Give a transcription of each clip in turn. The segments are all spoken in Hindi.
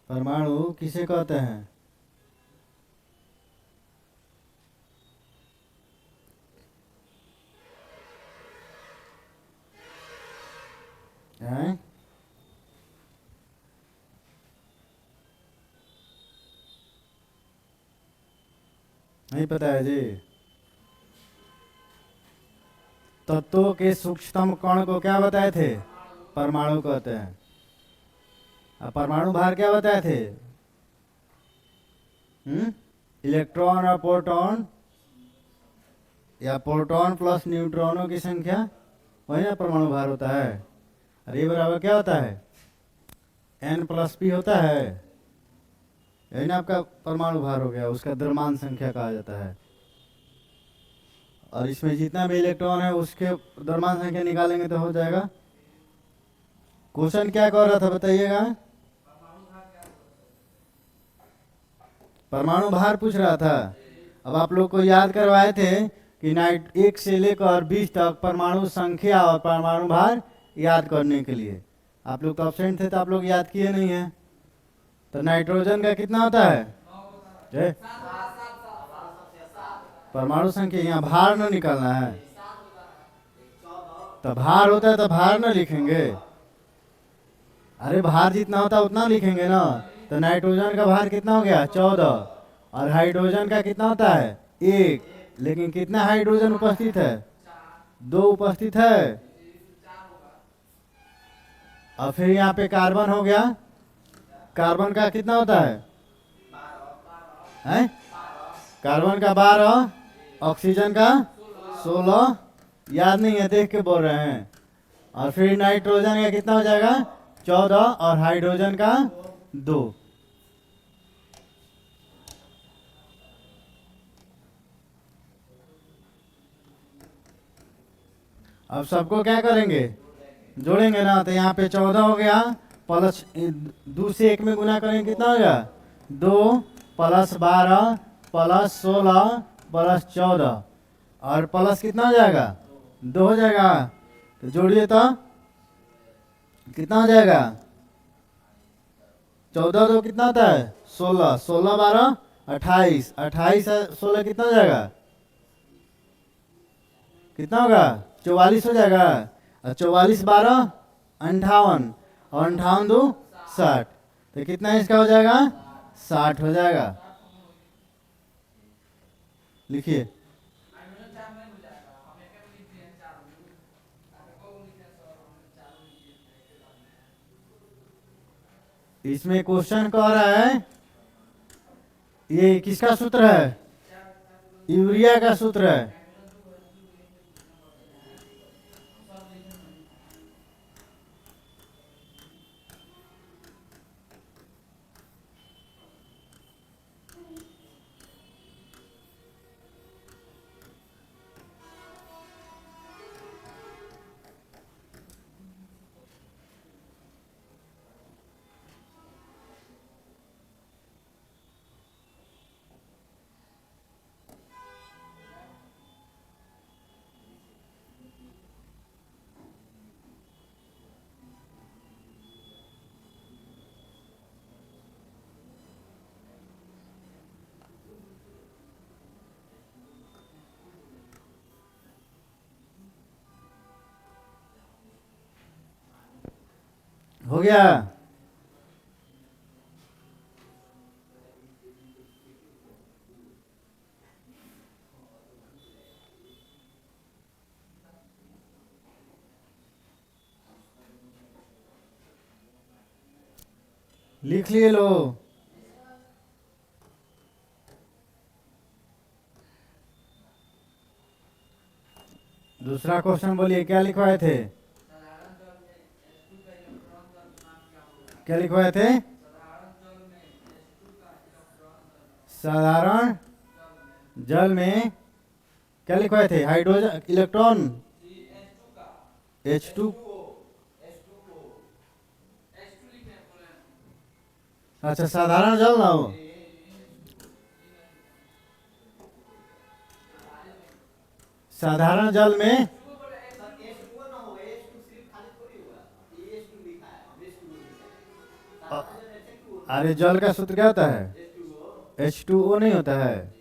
परमाणु किसे कहते हैं? हैं? नहीं पता है जी। तत्वों के सूक्ष्मतम कण को क्या बताए थे? परमाणु कहते हैं। अब परमाणु भार क्या बताए थे? इलेक्ट्रॉन और प्रोटॉन या प्रोटॉन प्लस न्यूट्रॉनों की संख्या, वही ना परमाणु भार होता है। और ये बराबर क्या होता है? n+p होता है। यही ना आपका परमाणु भार हो गया, उसका द्रव्यमान संख्या कहा जाता है। और इसमें जितना भी इलेक्ट्रॉन है उसके द्रव्यमान संख्या निकालेंगे तो हो जाएगा। क्वेश्चन क्या कह रहा था बताइएगा? परमाणु भार पूछ रहा था। अब आप लोग को याद करवाए थे कि नाइट 1 से लेकर 20 तक परमाणु संख्या और परमाणु भार याद करने के लिए। आप लोग तो एब्सेंट थे तो आप लोग याद किए नहीं है। तो नाइट्रोजन का कितना होता है? परमाणु संख्या, यहाँ भार न निकालना है। तो भार होता है तो भार न लिखेंगे। अरे भार जितना होता है उतना लिखेंगे ना। तो नाइट्रोजन का भार कितना हो गया? 14। और हाइड्रोजन का कितना होता है? 1। लेकिन कितना हाइड्रोजन उपस्थित है? 2 उपस्थित है। और फिर यहाँ पे कार्बन हो गया। कार्बन का कितना होता है? कार्बन का 12, ऑक्सीजन का 16। याद नहीं है, देख के बोल रहे हैं। और फिर नाइट्रोजन का कितना हो जाएगा? 14 और हाइड्रोजन का 2। अब सबको क्या करेंगे? जोड़ेंगे ना। तो यहाँ पे 14 हो गया, प्लस 2 से 1 में गुना करेंगे कितना हो गया? 2 प्लस 12 प्लस 16 प्लस 14 और प्लस कितना हो जाएगा? 2 हो जाएगा। तो जोड़िए तो कितना हो जाएगा? 14 तो कितना होता है? 16। 16 12 28। 28 16 कितना हो जाएगा? कितना होगा? 44 हो जाएगा। 44 12 58 और 58 2 60। तो कितना इसका हो जाएगा? 60 हो जाएगा। लिखिए। इसमें क्वेश्चन कह रहा है ये किसका सूत्र है? यूरिया का सूत्र है। हो गया। लिख लिए लो। दूसरा क्वेश्चन बोलिए, क्या लिखवाए थे? क्या लिखवाए थे? साधारण जल में क्या लिखवाए थे? Hydrogen electron H2। अच्छा, साधारण जल ना हो। साधारण जल में अरे जल का सूत्र क्या होता है? H2O नहीं होता है।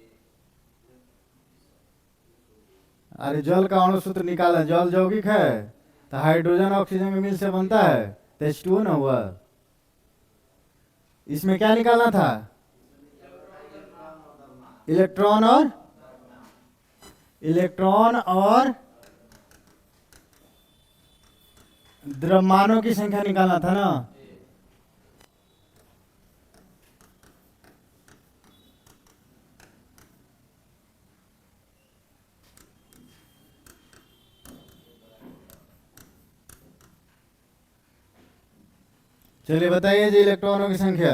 अरे जल का अणु सूत्र निकाला, जल यौगिक है तो हाइड्रोजन ऑक्सीजन के मिल से बनता है, तो H2O ना हुआ। इसमें क्या निकालना था? इलेक्ट्रॉन और द्रव्यमानों की संख्या निकालना था ना। चलिए बताइए जी इलेक्ट्रॉनों की संख्या।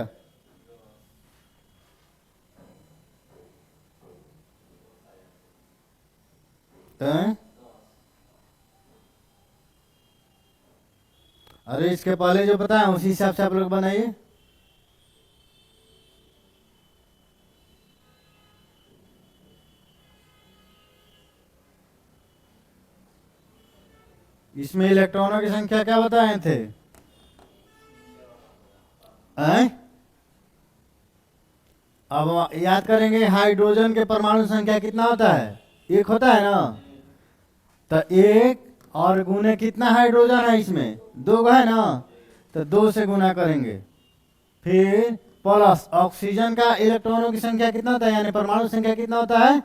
हैं? अरे इसके पहले जो बताया उसी हिसाब से आप लोग बनाइए। इसमें इलेक्ट्रॉनों की संख्या क्या बताए थे? हैं? अब याद करेंगे, हाइड्रोजन के परमाणु संख्या कितना होता है? एक होता है ना। तो एक और गुने कितना हाइड्रोजन है इसमें? दो है ना, तो दो से गुना करेंगे। फिर प्लस ऑक्सीजन का इलेक्ट्रॉनों की संख्या कितना होता है, यानी परमाणु संख्या कितना होता है?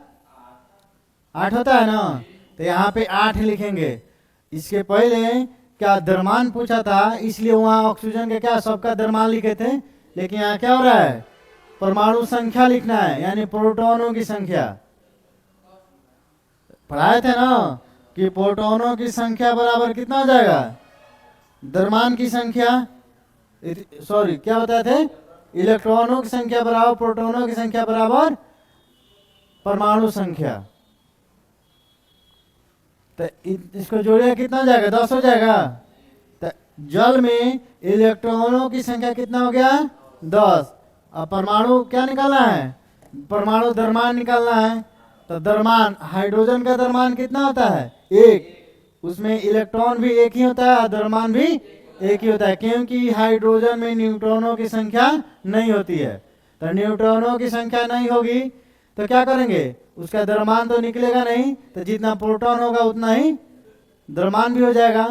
8 होता है ना। तो यहाँ पे 8 लिखेंगे। इसके पहले क्या द्रव्यमान पूछा था, इसलिए वहां ऑक्सीजन के क्या सबका द्रव्यमान लिखे थे, लेकिन यहाँ क्या हो रहा है? परमाणु संख्या लिखना है, यानी प्रोटॉनों की संख्या। पढ़ाए थे ना कि प्रोटॉनों की संख्या बराबर कितना हो जाएगा? द्रव्यमान की संख्या, सॉरी क्या बताए थे? इलेक्ट्रॉनों की संख्या बराबर प्रोटॉनों की संख्या बराबर परमाणु संख्या। तो इसको जोड़िए कितना हो जाएगा? 10 हो जाएगा। तो जल में इलेक्ट्रॉनों की संख्या कितना हो गया? 10। अब परमाणु क्या निकालना है? परमाणु द्रव्यमान निकालना है। तो द्रव्यमान, हाइड्रोजन का द्रव्यमान कितना होता है? 1। उसमें इलेक्ट्रॉन भी एक ही होता है और द्रव्यमान भी एक ही होता है, क्योंकि हाइड्रोजन में न्यूट्रॉनों की संख्या नहीं होती है। तो न्यूट्रॉनों की संख्या नहीं होगी तो क्या करेंगे? उसका द्रव्यमान तो निकलेगा नहीं, तो जितना प्रोटॉन होगा उतना ही द्रव्यमान भी हो जाएगा।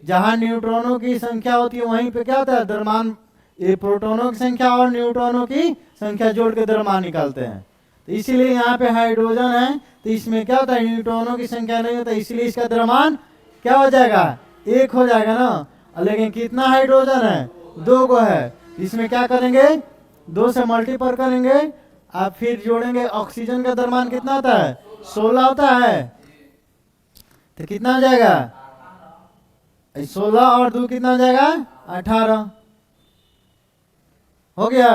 जहां न्यूट्रॉनों की संख्या होती है वहीं पे क्या होता है? द्रव्यमान। ये प्रोटॉनों की संख्या और न्यूट्रॉनों की संख्या जोड़ के द्रव्यमान निकालते हैं। तो इसीलिए यहाँ पे हाइड्रोजन है तो इसमें क्या होता है? न्यूट्रॉनों की संख्या नहीं होता, इसलिए इसका द्रव्यमान क्या हो जाएगा? 1 हो जाएगा ना। लेकिन कितना हाइड्रोजन है? 2 को है। इसमें क्या करेंगे? 2 से मल्टीपल करेंगे, आप फिर जोड़ेंगे। ऑक्सीजन का द्रव्यमान कितना होता है? 16 होता है। तो कितना हो जाएगा? 16 और 2 कितना हो जाएगा? 18 हो गया।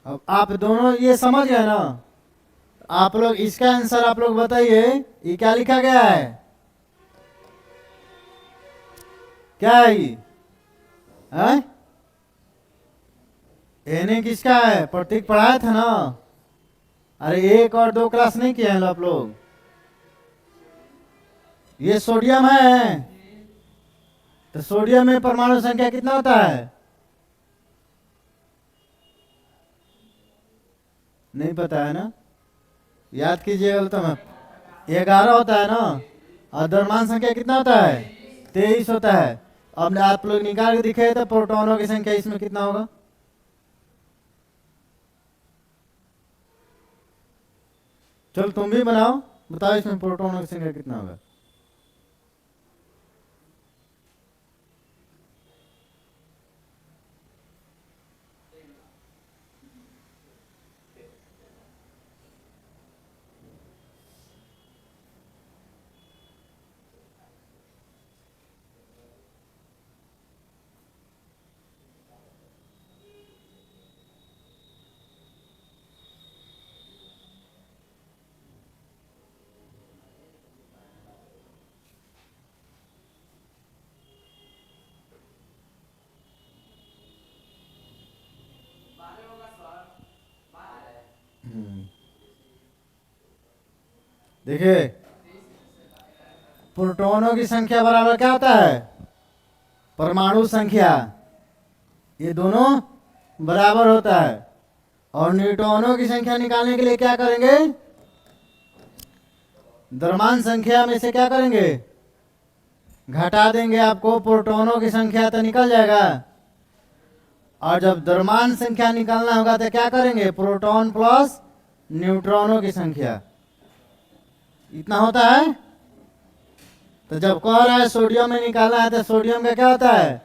अब आप दोनों ये समझ गए ना। आप लोग इसका आंसर आप लोग बताइए, ये क्या लिखा गया है? क्या है ये? एने किसका है? प्रतीक पढ़ाया था ना। अरे 1 और 2 क्लास नहीं किए हैं आप लोग। ये सोडियम है। तो सोडियम में परमाणु संख्या कितना होता है? नहीं पता है ना। याद कीजिएगा तो मैं 11 होता है ना। और द्रव्यमान संख्या कितना होता है? 23 होता है। अब आप लोग निकाल के दिखे तो प्रोटॉनों की संख्या इसमें कितना होगा? चल तुम भी बनाओ, बताओ इसमें प्रोटॉनों की संख्या कितना होगा? देखिए प्रोटॉनों की संख्या बराबर क्या होता है? परमाणु संख्या। ये दोनों बराबर होता है। और न्यूट्रॉनों की संख्या निकालने के लिए क्या करेंगे? द्रव्यमान संख्या में से क्या करेंगे? घटा देंगे। आपको प्रोटॉनों की संख्या तो निकल जाएगा। और जब द्रव्यमान संख्या निकालना होगा तो क्या करेंगे? प्रोटॉन प्लस न्यूट्रॉनों की संख्या। इतना होता है। तो जब कह रहा है सोडियम में निकालना है तो सोडियम का क्या होता है?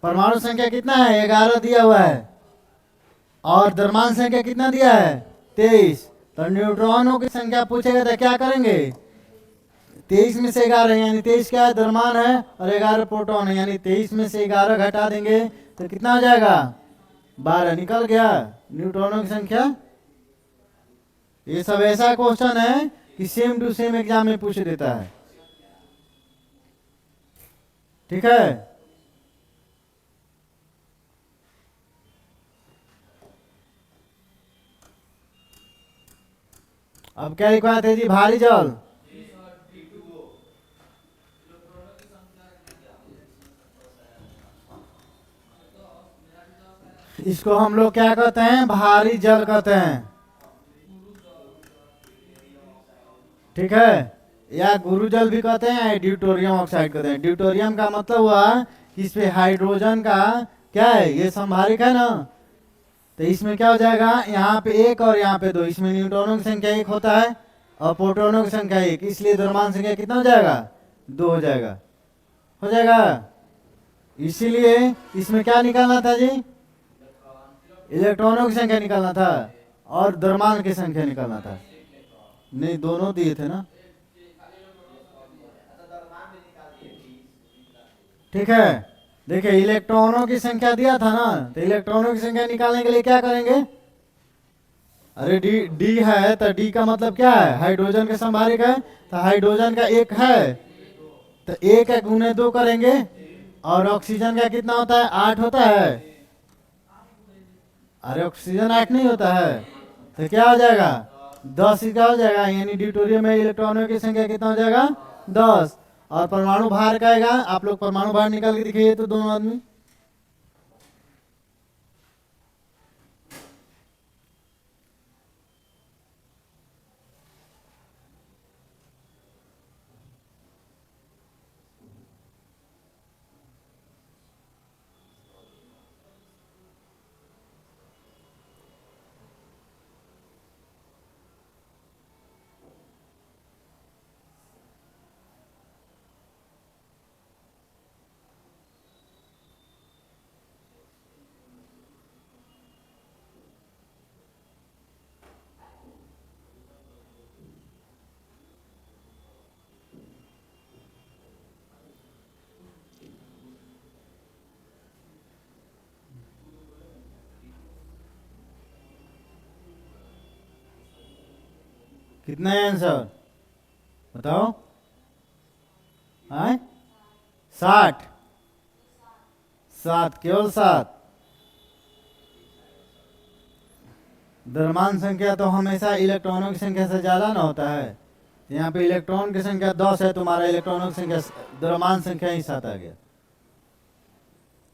परमाणु संख्या कितना है? 11 दिया हुआ है। और द्रव्यमान संख्या कितना दिया है? 23। तो न्यूट्रॉनों की संख्या पूछेगा तो क्या करेंगे? 23 में से 11 यानी 23 क्या है? द्रव्यमान है और 11 प्रोटॉन है, यानी 23 में से 11 घटा देंगे तो कितना हो जाएगा? 12 निकल गया न्यूट्रॉनों की संख्या। ये सब ऐसा क्वेश्चन है कि सेम टू सेम एग्जाम में पूछ देता है। ठीक है। अब क्या लिखवा थे जी? भारी जल। इसको हम लोग क्या कहते हैं? भारी जल कहते हैं। ठीक है। या गुरुजल भी कहते हैं, या ड्यूटेरियम ऑक्साइड कहते हैं। ड्यूटेरियम का मतलब हुआ कि इसमें हाइड्रोजन का क्या है? ये संभारिक है ना। तो इसमें क्या हो जाएगा? यहाँ पे 1 और यहाँ पे 2। इसमें न्यूट्रॉनों की संख्या 1 होता है और प्रोटॉनों की संख्या 1, इसलिए द्रव्यमान संख्या कितना हो जाएगा? 2 हो जाएगा। हो जाएगा। इसीलिए इसमें क्या निकालना था जी? इलेक्ट्रॉनों की संख्या निकालना था और द्रव्यमान की संख्या निकालना था। नहीं, दोनों दिए थे ना। ठीक है। देखिए इलेक्ट्रॉनों की संख्या दिया था ना, तो इलेक्ट्रॉनों की संख्या निकालने के लिए क्या करेंगे? अरे डी है तो डी का मतलब क्या है? हाइड्रोजन के संभारिक है। तो हाइड्रोजन का 1 है तो 1 गुने 2 करेंगे। और ऑक्सीजन का कितना होता है? 8 होता है। अरे ऑक्सीजन 8 नहीं होता है। तो क्या हो जाएगा? 10 का हो जाएगा। यानी ड्यूटेरियम में इलेक्ट्रॉनों की संख्या कितना हो जाएगा? 10। और परमाणु भार का आएगा। आप लोग परमाणु भार निकाल के दिखाइए तो दोनों आदमी। कितना है आंसर? बताओ। 60। 7, केवल 7। द्रव्यमान संख्या तो हमेशा इलेक्ट्रॉनों की संख्या से ज्यादा ना होता है। यहाँ पे इलेक्ट्रॉन की संख्या 10 है, तुम्हारा इलेक्ट्रॉनों की संख्या द्रव्यमान संख्या ही 7 आ गया।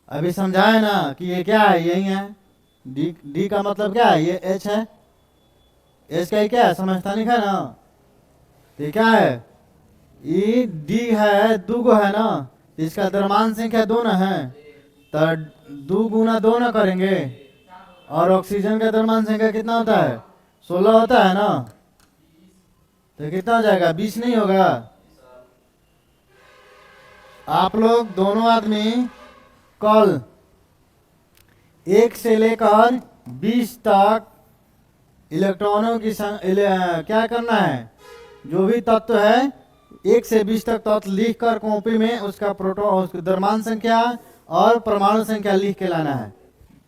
अभी समझाए ना कि ये क्या है? यही है। डी का मतलब क्या है? ये एच है। एच का ही क्या है? समझता नहीं है ना। तो ये क्या है? ई डी है, 2 है ना। इसका द्रव्यमान संख्या 2 ना है तो 2 गुना 2 ना करेंगे। और ऑक्सीजन का द्रव्यमान संख्या कितना होता है? 16 होता है ना। तो कितना हो जाएगा? 20 नहीं होगा। आप लोग दोनों आदमी कल 1 से लेकर 20 तक इलेक्ट्रॉनों की क्या करना है? जो भी तत्व है 1 से 20 तक तत्व लिख कर कॉपी में उसका प्रोटॉन, उसकी द्रव्यमान संख्या और परमाणु संख्या लिख के लाना है।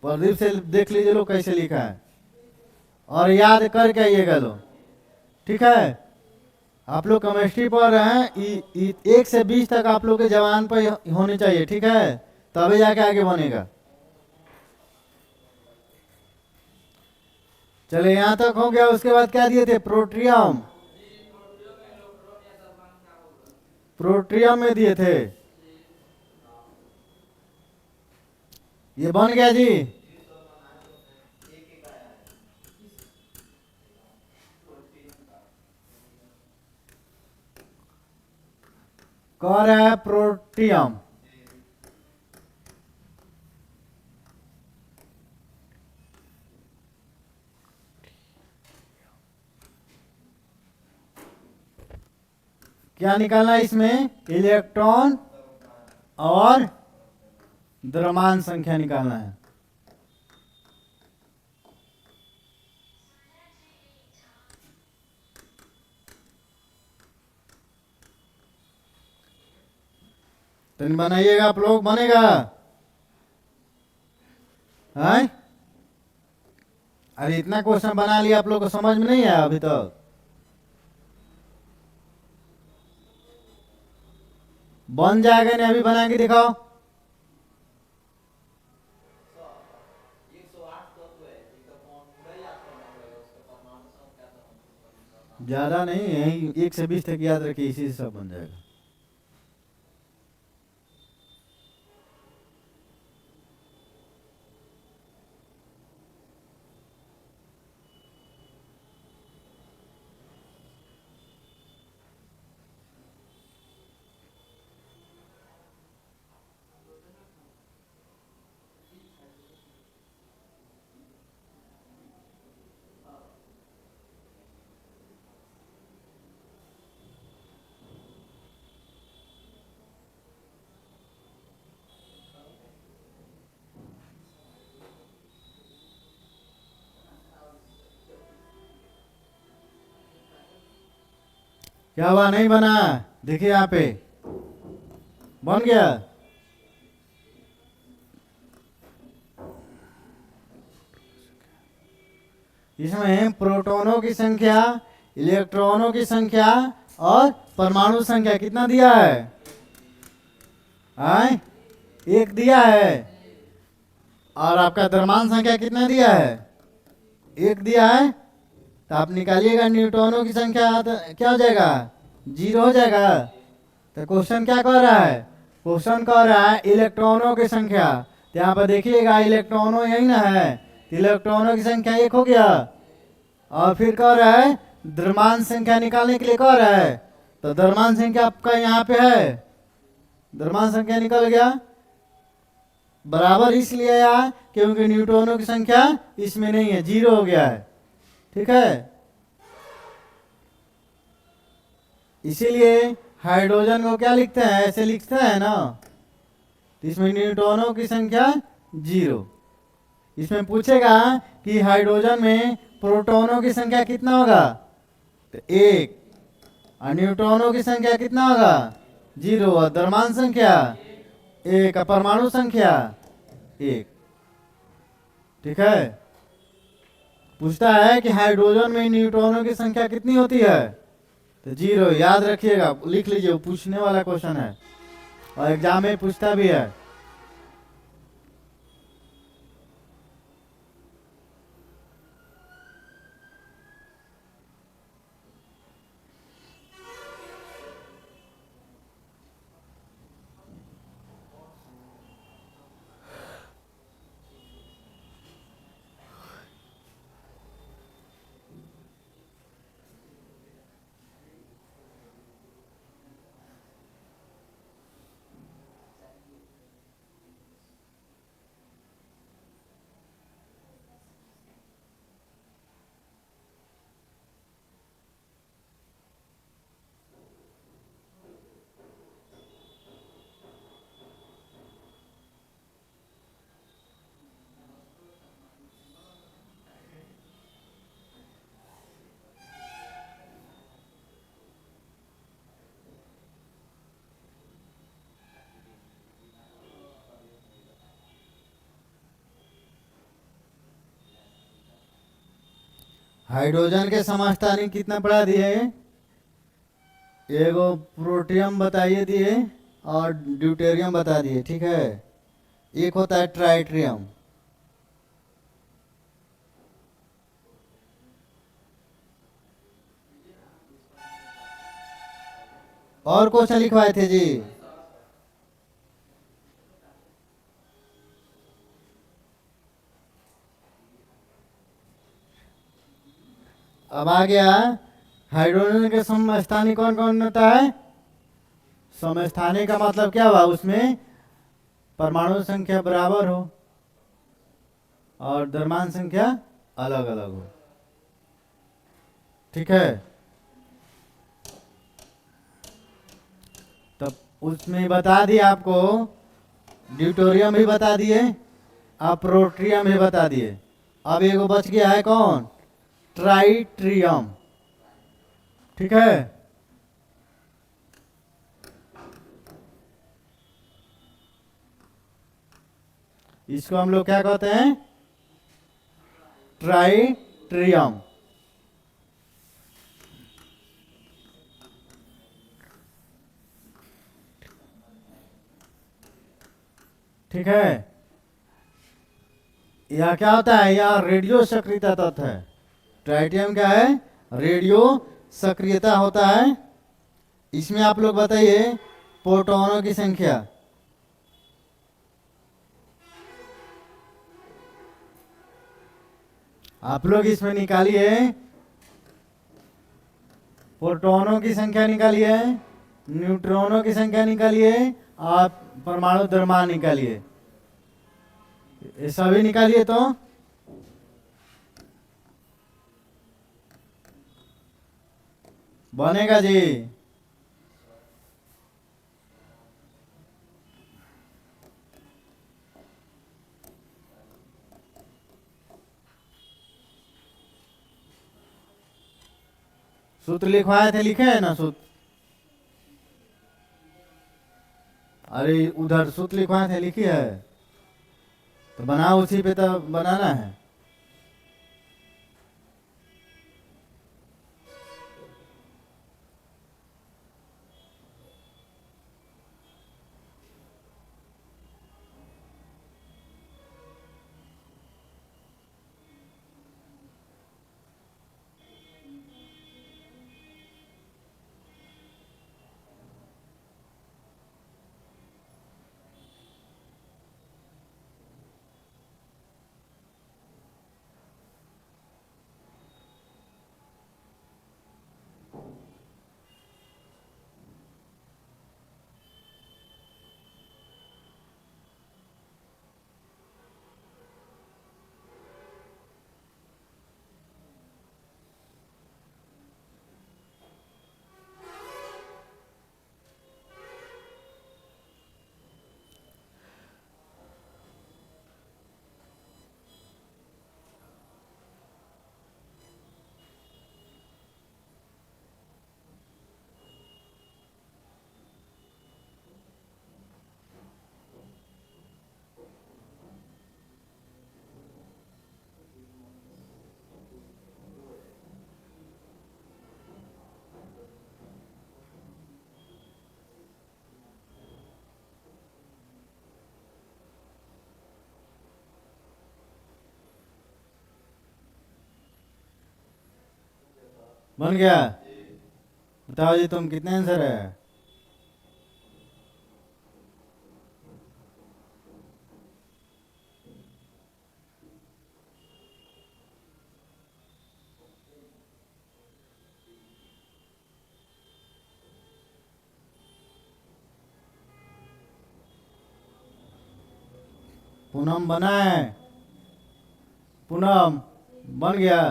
प्रदीप से देख लीजिए लोग कैसे लिखा है और याद करके आइएगा लोग। ठीक है। आप लोग केमिस्ट्री पढ़ रहे हैं, 1 से 20 तक आप लोग के जवान पर होने चाहिए। ठीक है, तभी जाके आगे बनेगा। चले यहाँ तक हो गया। उसके बाद क्या दिए थे? प्रोट्रियम। प्रोट्रियम में दिए थे। ये बन गया जी। कह रहा है प्रोटियम। क्या निकालना है इसमें? इलेक्ट्रॉन और द्रव्यमान संख्या निकालना है। तो बनाइएगा आप लोग, बनेगा है? अरे इतना क्वेश्चन बना लिया, आप लोग को समझ में नहीं आया अभी तक? बन जाएगा नहीं? अभी बना के दिखाओ। ज्यादा नहीं, यही 1 से 20 तक याद रखिए, इसी से सब बन जाएगा। क्या हुआ? नहीं बना? देखिए यहाँ पे बन गया। इसमें प्रोटॉनों की संख्या, इलेक्ट्रॉनों की संख्या और परमाणु संख्या कितना दिया है? आए? 1 दिया है। और आपका द्रव्यमान संख्या कितना दिया है? 1 दिया है। तो आप निकालिएगा न्यूट्रॉनों की संख्या, तो क्या हो जाएगा? 0 हो जाएगा। तो क्वेश्चन क्या कह रहा है? क्वेश्चन कह रहा है इलेक्ट्रॉनों की संख्या। तो यहाँ पर देखिएगा इलेक्ट्रॉनों यही ना है, इलेक्ट्रॉनों की संख्या 1 हो गया। और फिर कह रहा है द्रव्यमान संख्या निकालने के लिए कह रहा है, तो द्रव्यमान संख्या आपका यहाँ पे है, द्रव्यमान संख्या निकल गया। बराबर इसलिए आया क्योंकि न्यूट्रॉनों की संख्या इसमें नहीं है, 0 हो गया है। ठीक है, इसीलिए हाइड्रोजन को क्या लिखते हैं? ऐसे लिखते हैं ना। इसमें न्यूट्रॉनों की संख्या 0। इसमें पूछेगा कि हाइड्रोजन में प्रोटॉनों की संख्या कितना होगा? तो 1। और न्यूट्रॉनों की संख्या कितना होगा? 0। और द्रव्यमान संख्या 1। परमाणु संख्या 1। ठीक है, पूछता है कि हाइड्रोजन में न्यूट्रॉनों की संख्या कितनी होती है? तो 0। याद रखिएगा, लिख लीजिए, पूछने वाला क्वेश्चन है और एग्जाम में पूछता भी है। हाइड्रोजन के समस्थानिक कितना पढ़ा दिए? एगो प्रोटियम बताइए दिए और ड्यूटेरियम बता दिए। ठीक है, एक होता है ट्राइट्रियम। और क्वेश्चन लिखवाए थे जी। अब आ गया हाइड्रोजन के समस्थानिक कौन कौन होता है। समस्थानिक का मतलब क्या हुआ, उसमें परमाणु संख्या बराबर हो और द्रव्यमान संख्या अलग अलग हो। ठीक है, तब उसमें बता दिया आपको, ड्यूटोरियम भी बता दिए, प्रोट्रियम भी बता दिए। अब एगो बच गया है कौन, ट्राइट्रियम। ठीक है, इसको हम लोग क्या कहते हैं, ट्राइट्रियम। ठीक है, यह क्या होता है, यह रेडियो सक्रियता तत्व है। ट्राइटियम क्या है, रेडियो सक्रियता होता है। इसमें आप लोग बताइए प्रोटॉनों की संख्या। आप लोग इसमें निकालिए, प्रोटॉनों की संख्या निकालिए, न्यूट्रॉनों की संख्या निकालिए, और परमाणु द्रव्यमान निकालिए। ये सभी निकालिए तो बनेगा जी। सूत्र लिखवाए थे, लिखे है ना सूत्र। अरे उधर सूत्र लिखवाए थे, लिखी है तो बनाओ, उसी पे तो बनाना है। बन गया, बताओ जी तुम कितने आंसर है। पूनम बना है, पूनम बन गया,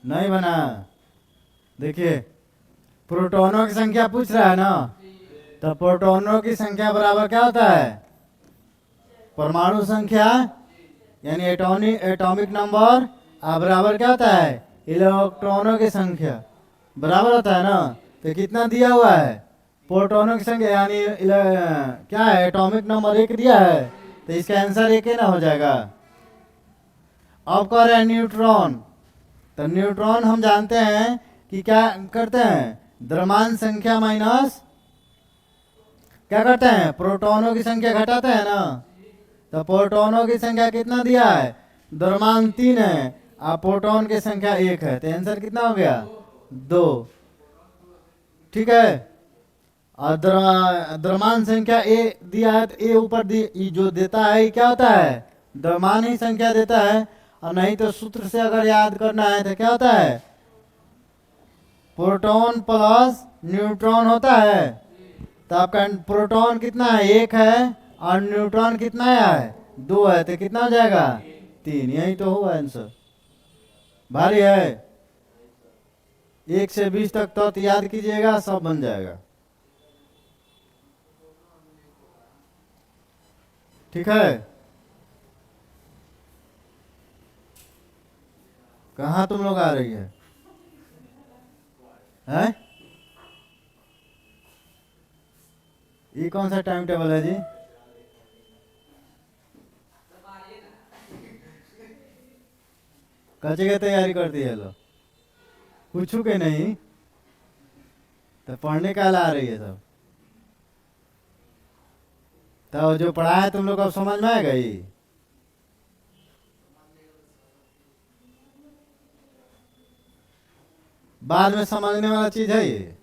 नहीं बना। देखिए प्रोटॉनों की संख्या पूछ रहा है ना, तो प्रोटॉनों की संख्या बराबर क्या होता है, परमाणु संख्या यानी एटॉमिक नंबर, बराबर क्या होता है, इलेक्ट्रॉनों की संख्या बराबर होता है ना। तो कितना दिया हुआ है, प्रोटॉनों की संख्या यानी क्या है, एटॉमिक नंबर 1 दिया है, तो इसका आंसर 1 ही ना हो जाएगा। अब कह रहे हैं न्यूट्रॉन, तो न्यूट्रॉन हम जानते हैं कि क्या करते हैं, द्रव्यमान संख्या माइनस क्या करते हैं, प्रोटॉनों की संख्या घटाते हैं ना। तो प्रोटॉनों की संख्या कितना दिया है, द्रव्यमान 3 है, और प्रोटॉन की संख्या 1 है, तो आंसर कितना हो गया, 2। ठीक है। और द्रव्यमान संख्या ए दिया है तो ए ऊपर जो देता है ये क्या होता है, द्रव्यमान ही संख्या देता है। और नहीं तो सूत्र से अगर याद करना है तो क्या होता है, प्रोटॉन प्लस न्यूट्रॉन होता है। तो आपका प्रोटॉन कितना है, 1 है, और न्यूट्रॉन कितना है, 2 है, तो कितना हो जाएगा, 3। यही तो हुआ आंसर। भारी है। 1 से 20 तक तो याद कीजिएगा, सब बन जाएगा। ठीक है। कहाँ तुम लोग आ रही है, हैं? ये कौन सा टाइम टेबल है जी? कच्चे की तैयारी करती है लो, पूछू के नहीं तो पढ़ने का ला रही है सब। तो जो पढ़ा है तुम लोग अब समझ में आएगा ही। बाद में समझने वाला चीज है ये।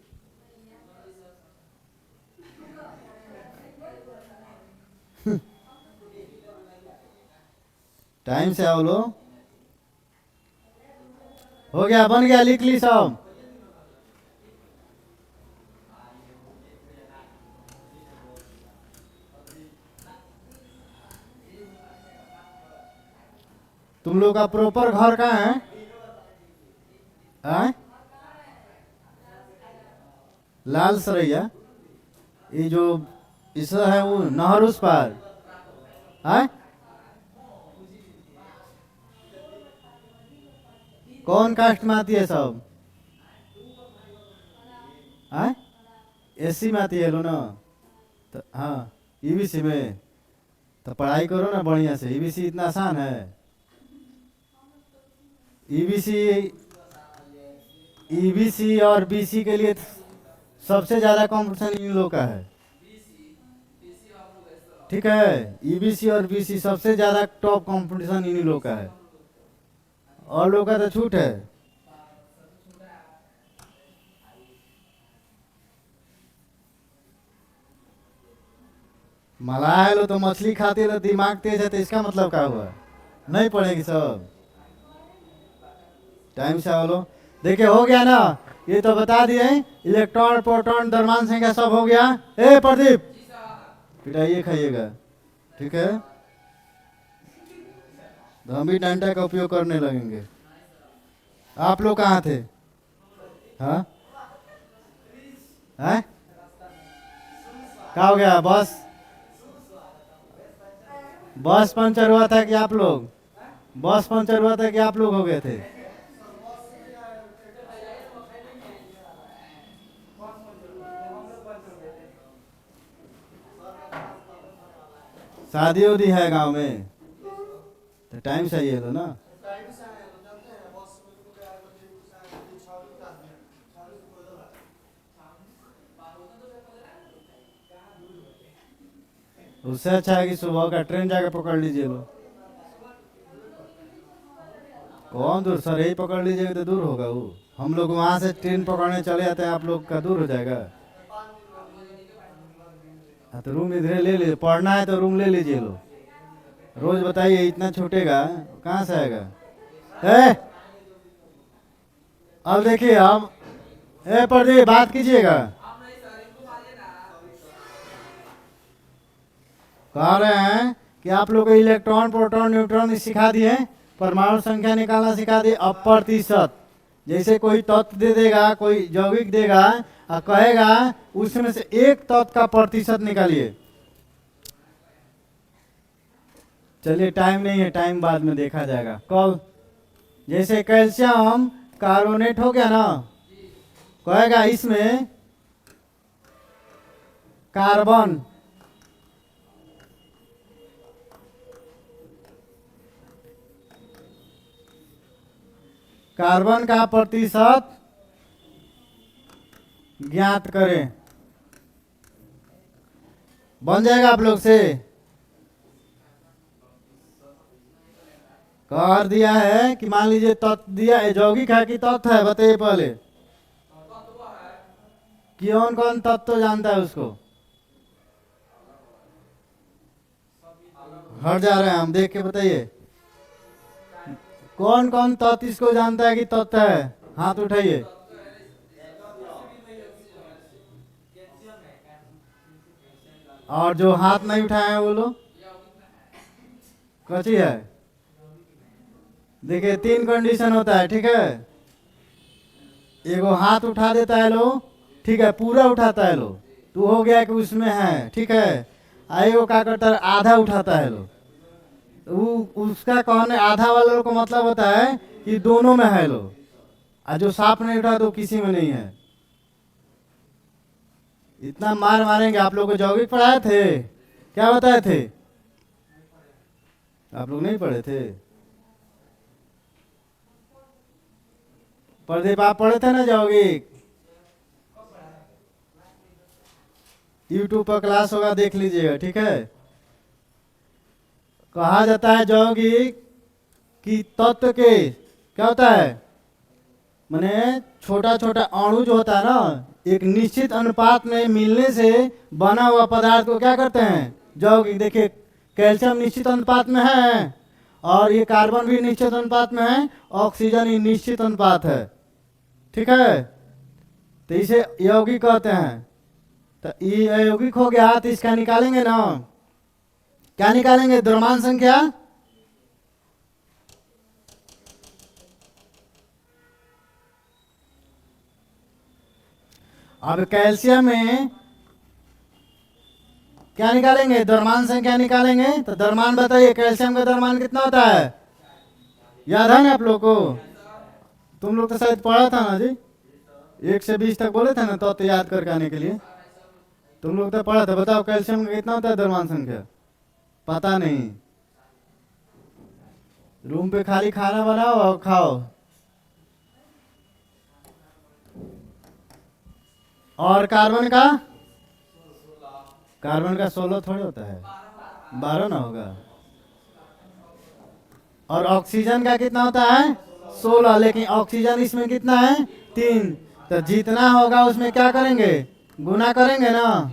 टाइम से आओ लो। हो गया, बन गया, लिख ली सब। तुम लोग का प्रॉपर घर कहाँ है? आए? लाल सरैया, ये जो इस है वो नहर उस पार है। कौन कास्ट में आती है सब? है एससी में आती है लो ना। तो हाँ, ईबीसी में तो पढ़ाई करो ना बढ़िया से। ईबीसी इतना आसान है। ईबीसी ईबीसी और बीसी के लिए सबसे ज्यादा कंपटीशन इन लोग का है। ठीक है, ईबीसी और बीसी सबसे ज्यादा टॉप कंपटीशन इन लोग का है, और लोग का तो छूट है। मलाह लो तो मछली खाती लो, दिमाग तेज है, तो इसका मतलब क्या हुआ, नहीं पढ़ेगी सब। टाइम से आओ लो। देखिए हो गया ना, ये तो बता दिए। इलेक्ट्रॉन प्रोटॉन द्रव्यमान संख्या सब हो गया। ए प्रदीप, पिटाइए खाइएगा, ठीक है। तो हम भी डंडा का उपयोग करने लगेंगे। आप लोग कहाँ थे? हाँ हैं? क्या हो गया? बस पंचर हुआ था कि आप लोग? बस पंचर हुआ था कि आप लोग हो गए थे? शादी उदी है गांव में तो टाइम सही है तो ना। उससे अच्छा है कि सुबह का ट्रेन जाके पकड़ लीजिए लो। कौन दूर, सर यही पकड़ लीजिएगा तो दूर होगा वो। हम लोग वहां से ट्रेन पकड़ने चले जाते हैं, आप लोग का दूर हो जाएगा। हाँ तो रूम इधर ले लीजिए, पढ़ना है तो रूम ले लीजिए लो। रोज बताइए, इतना छूटेगा कहाँ से आएगा? ए, अब देखिए हम, ए प्रदीप बात कीजिएगा। कह रहे हैं कि आप लोग को इलेक्ट्रॉन प्रोटॉन न्यूट्रॉन सिखा दिए, परमाणु संख्या निकालना सिखा दिए। अब प्रतिशत, जैसे कोई तत्व दे देगा, कोई यौगिक देगा और कहेगा उसमें से एक तत्व का प्रतिशत निकालिए। चलिए टाइम नहीं है, टाइम बाद में देखा जाएगा कल। जैसे कैल्शियम कार्बोनेट हो गया ना, कहेगा इसमें कार्बन कार्बन का प्रतिशत ज्ञात करें। बन जाएगा आप लोग से? कर दिया है कि मान लीजिए तत्व दिया है, यौगिक है कि तत्व है, बताइए पहले। कौन कौन तत्व जानता है उसको? हट जा रहे हैं हम, देख के बताइए कौन कौन तत्व इसको जानता है कि तत्व है, हाथ उठाइए। और जो हाथ नहीं उठाए हैं वो लोग कची है। देखिए 3 कंडीशन होता है, ठीक है। एगो हाथ उठा देता है लो, ठीक है, पूरा उठाता है लो तो हो गया कि उसमें है, ठीक है। एगो क्या करता है, आधा उठाता है लो, उसका कहने आधा वाले को मतलब होता है कि दोनों में है लो, और जो साफ नहीं उठा तो किसी में नहीं है। इतना मार मारेंगे। आप लोग को जौगिक पढ़ाए थे, क्या बताए थे? आप लोग नहीं पढ़े थे? प्रदीप आप पढ़े थे ना जौगिक? यूट्यूब पर क्लास होगा, देख लीजिएगा, ठीक है। कहा जाता है यौगिक कि तत्व के क्या होता है, माने छोटा छोटा अणु जो होता है ना, एक निश्चित अनुपात में मिलने से बना हुआ पदार्थ को क्या करते हैं, यौगिक। देखिए कैल्शियम निश्चित अनुपात में है, और ये कार्बन भी निश्चित अनुपात में है, ऑक्सीजन ही निश्चित अनुपात है, ठीक है। तो इसे यौगिक कहते हैं। तो ये यौगिक हो गया, तो इसका निकालेंगे ना, क्या निकालेंगे, द्रव्यमान संख्या। अब कैल्शियम में क्या निकालेंगे, द्रव्यमान संख्या निकालेंगे। तो द्रव्यमान बताइए, कैल्शियम का द्रव्यमान कितना होता है, याद है ना आप लोग को? तुम लोग तो शायद पढ़ा था ना जी, 1 से 20 तक बोले थे ना, तो याद करके आने के लिए तुम लोग तो पढ़ा था। बताओ कैल्शियम का कितना होता है द्रव्यमान संख्या? पता नहीं। रूम पे खाली खाना बनाओ और खाओ। और कार्बन का 16 थोड़ी होता है, 12 ना होगा। और ऑक्सीजन का कितना होता है, 16। लेकिन ऑक्सीजन इसमें कितना है, 3। तो जितना होगा उसमें क्या करेंगे, गुना करेंगे ना।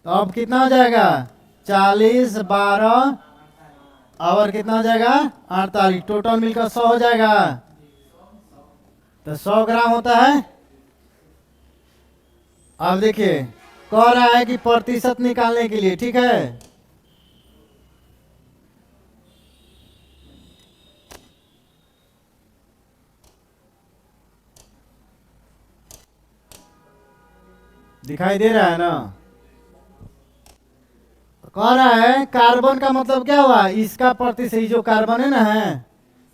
तो अब कितना हो जाएगा, 40 12 और कितना हो जाएगा, 48। टोटल मिलकर 100 हो जाएगा। तो 100 ग्राम होता है। अब देखिए कह रहा है कि प्रतिशत निकालने के लिए, ठीक है। दिखाई दे रहा है ना? कह रहा है कार्बन का मतलब क्या हुआ, इसका प्रतिशत, जो कार्बन है ना, है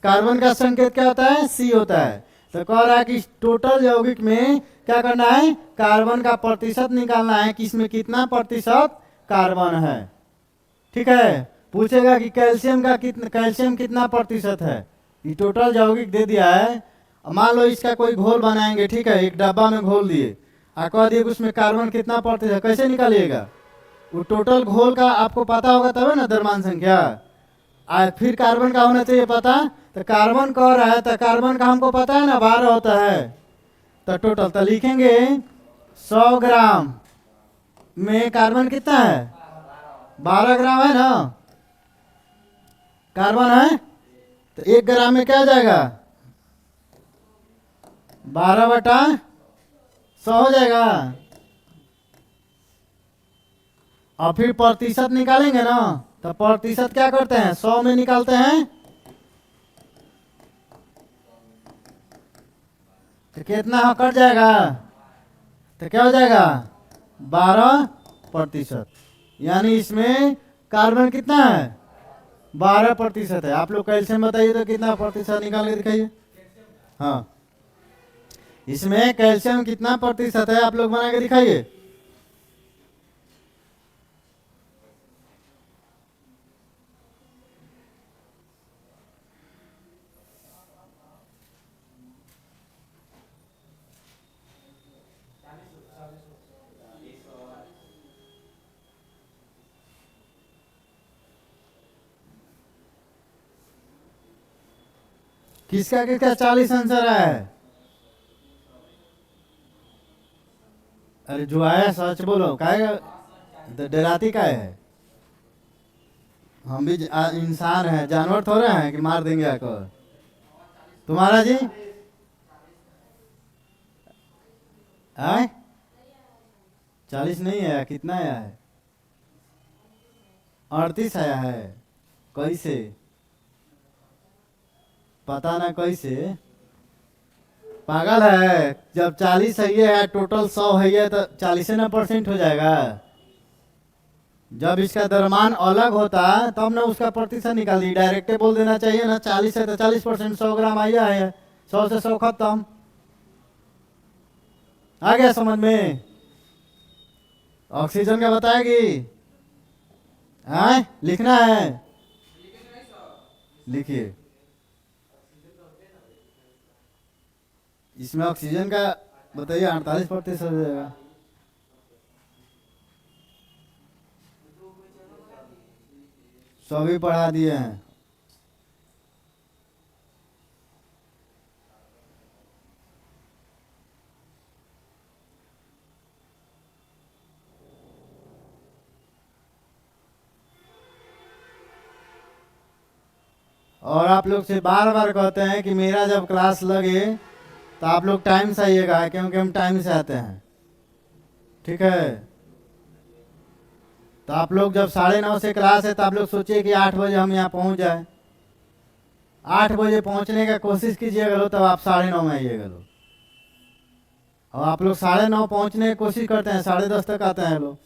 कार्बन का संकेत क्या होता है, C होता है। तो कह रहा है कि टोटल यौगिक में क्या करना है, कार्बन का प्रतिशत निकालना है कि इसमें कितना प्रतिशत कार्बन है, ठीक है। पूछेगा कि कैल्शियम कितना प्रतिशत है। ये टोटल यौगिक दे दिया है। मान लो इसका कोई घोल बनाएंगे, ठीक है, एक डब्बा में घोल दिए, और कह दिए उसमें कार्बन कितना प्रतिशत, कैसे निकालिएगा? वो टोटल घोल का आपको पता होगा तब ना द्रव्यमान संख्या। फिर कार्बन का होना चाहिए पता। तो कार्बन कह रहा है, तो कार्बन का हमको पता है ना, 12 होता है। तो टोटल तो लिखेंगे 100 ग्राम में कार्बन कितना है, 12 ग्राम है ना, कार्बन है। तो 1 ग्राम में क्या आ जाएगा, 12/100 हो जाएगा। और फिर प्रतिशत निकालेंगे ना, तो प्रतिशत क्या करते हैं, 100 में निकालते हैं। तो कितना कट जाएगा, तो क्या हो जाएगा, 12%। यानी इसमें कार्बन कितना है, 12% है। आप लोग कैल्शियम बताइए तो कितना प्रतिशत निकाल के दिखाइए। हाँ, इसमें कैल्शियम कितना प्रतिशत है, आप लोग बना के दिखाइए। किसका किसका 40 आंसर है? अरे जो आया सच बोलो, काहे डराती काहे है? हम भी इंसान हैं, जानवर थोड़े हैं कि मार देंगे आकर। तुम्हारा जी आए 40 नहीं आया, कितना आया है? 38 आया है। कैसे? पता ना कैसे। पागल है, जब 40 है ये है, टोटल 100 है ये, तो 40 ना परसेंट हो जाएगा। जब इसका दरमान अलग होता तब ना उसका प्रतिशत निकाल दी, डायरेक्ट बोल देना चाहिए ना 40 है तो 40%, 100 ग्राम आया है, 100 से 100 खत्म। आ गया समझ में? ऑक्सीजन का बताएगी? हाँ लिखना है, लिखिए। इसमें ऑक्सीजन का बताइए 48% हो जाएगा। सभी पढ़ा दिए हैं। और आप लोग से बार बार कहते हैं कि मेरा जब क्लास लगे तो आप लोग टाइम से आइएगा, क्योंकि हम टाइम से आते हैं। ठीक है? तो आप लोग जब 9:30 से क्लास है तो आप लोग सोचिए कि 8 बजे हम यहाँ पहुँच जाए। 8 बजे पहुँचने का कोशिश कीजिएगा लो, तब आप 9:30 में आइएगा लो। और आप लोग 9:30 पहुँचने की कोशिश करते हैं, 10:30 तक आते हैं लोग।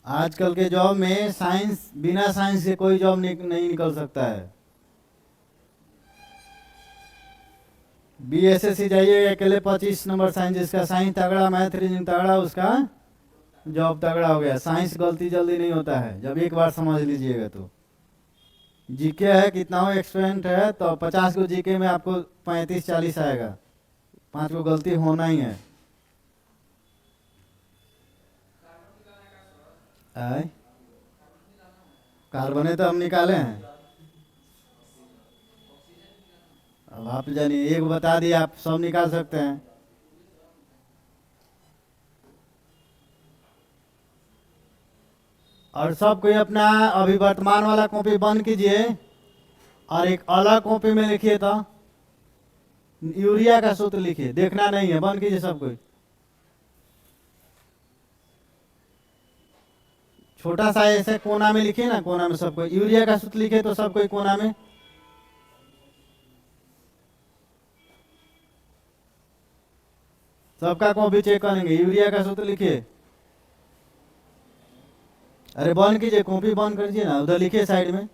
आजकल के जॉब में साइंस, बिना साइंस के कोई जॉब नहीं निकल सकता है। BSSC जाइए अकेले 25 नंबर साइंस, जिसका साइंस तगड़ा, मैथ रीजनिंग तगड़ा, उसका जॉब तगड़ा हो गया। साइंस गलती जल्दी नहीं होता है, जब एक बार समझ लीजिएगा तो। जीके है कितना हो एक्सपेरिमेंट है तो 50 को जीके में आपको 35-40 आएगा, 5 को गलती होना ही है। आए कार्बने तो हम निकाले हैं। अब आप जानिए, एक बता दिए आप सब निकाल सकते हैं। और सब कोई अपना अभी वर्तमान वाला कॉपी बंद कीजिए और एक अलग कॉपी में लिखिए, तो यूरिया का सूत्र लिखिए, देखना नहीं है, बंद कीजिए सब कोई। छोटा सा ऐसे कोना में लिखिए ना, कोना में सब कोई यूरिया का सूत्र लिखे, तो सब कोई कोना में। सबका कॉपी चेक करेंगे, यूरिया का सूत्र लिखिए। अरे बंद कीजिए, कॉपी बंद कर ना, उधर लिखिए साइड में।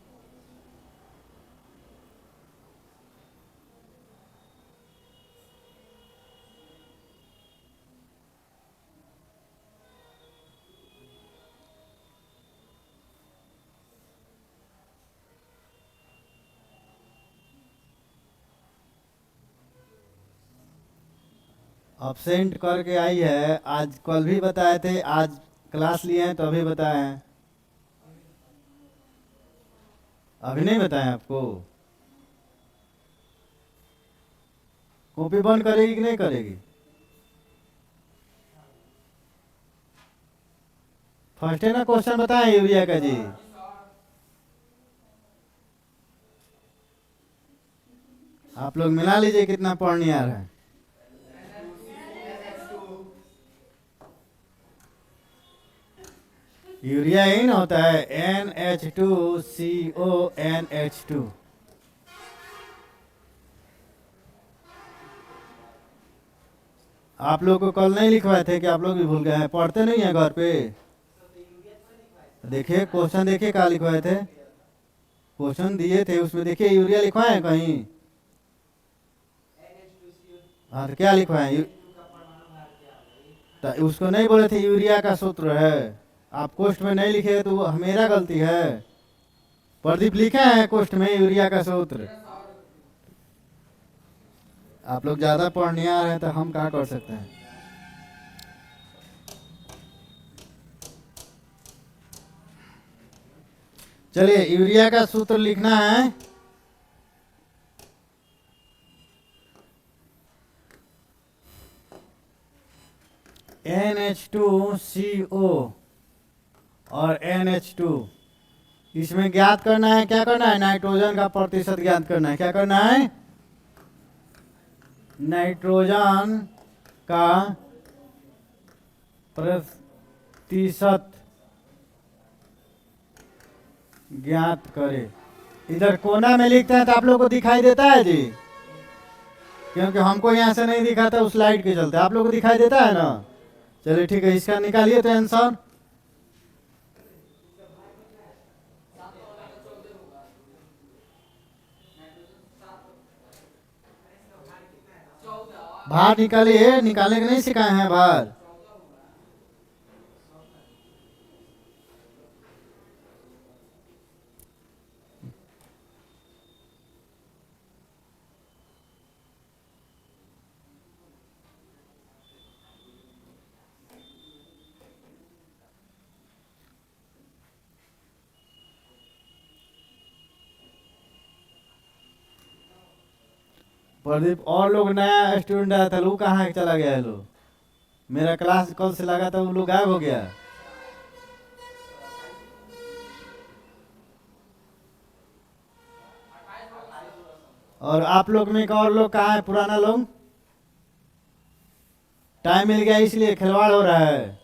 अब्सेंट करके आई है, आज कल भी बताए थे, आज क्लास लिए हैं तो अभी बताए हैं। अभी नहीं बताए आपको? कॉपी बंद करेगी कि नहीं करेगी? फर्स्ट है ना क्वेश्चन बताएं यूरिया का जी। आप लोग मिला लीजिए कितना पढ़ने आ रहा है। यूरिया ही ना होता है NH2CONH2। आप लोग को कल नहीं लिखवाए थे कि आप लोग भी भूल गए हैं? पढ़ते नहीं है घर पे? देखिए क्वेश्चन, देखिए क्या लिखवाए थे, क्वेश्चन दिए थे उसमें देखिए यूरिया लिखवाए हैं कहीं? हाँ तो क्या लिखवाए? तो उसको नहीं बोले थे यूरिया का सूत्र है? आप कोष्ठ में नहीं लिखे तो मेरा गलती है। प्रदीप लिखे हैं कोष्ठ में यूरिया का सूत्र। आप लोग ज्यादा पढ़ने आ रहे हैं तो हम क्या कर सकते हैं। चलिए यूरिया का सूत्र लिखना है। NH2CO और NH2, इसमें ज्ञात करना है, क्या करना है, नाइट्रोजन का प्रतिशत ज्ञात करना है। क्या करना है, नाइट्रोजन का प्रतिशत ज्ञात करें। इधर कोना में लिखते हैं तो आप लोग को दिखाई देता है जी, क्योंकि हमको यहाँ से नहीं दिखा था उस लाइट के चलते। आप लोग को दिखाई देता है ना। चलिए ठीक है, इसका निकालिए तो आंसर। बाहर निकालिए, निकालने के नहीं सिखाए हैं बाहर। प्रदीप और लोग नया स्टूडेंट आया था, वो कहाँ चला गया है लोग। मेरा क्लास कल से लगा था, वो लोग गायब हो गया। और आप लोग में एक और लोग कहाँ है, पुराना लोग। टाइम मिल गया इसलिए खिलवाड़ हो रहा है।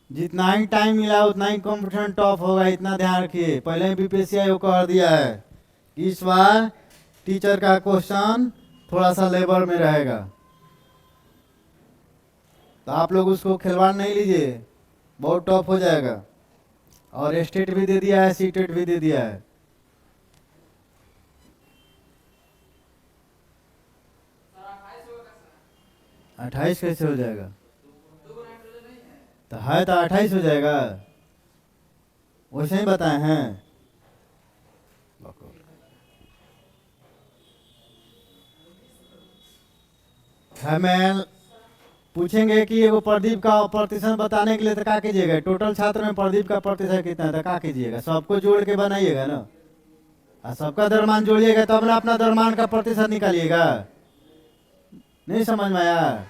जितना ही टाइम मिला उतना ही कंपटीशन टॉप होगा, इतना ध्यान रखिए। पहले ही बीपीएससी को कर दिया है, इस बार टीचर का क्वेश्चन थोड़ा सा लेबर में रहेगा, तो आप लोग उसको खिलवाड़ नहीं लीजिए, बहुत टॉप हो जाएगा। और स्टेट भी दे दिया है, सीटेट भी दे दिया है। अट्ठाईस कैसे हो जाएगा, तो है तो 28 हो जाएगा, वैसे ही बताए हैं। हमें पूछेंगे कि वो प्रदीप का प्रतिशत बताने के लिए तो क्या कीजिएगा, टोटल छात्र में प्रदीप का प्रतिशत कितना है तो क्या कीजिएगा, सबको जोड़ के बनाइएगा ना। और सबका द्रव्यमान जोड़िएगा तब ना अपना द्रव्यमान का प्रतिशत निकालिएगा। नहीं समझ में आया।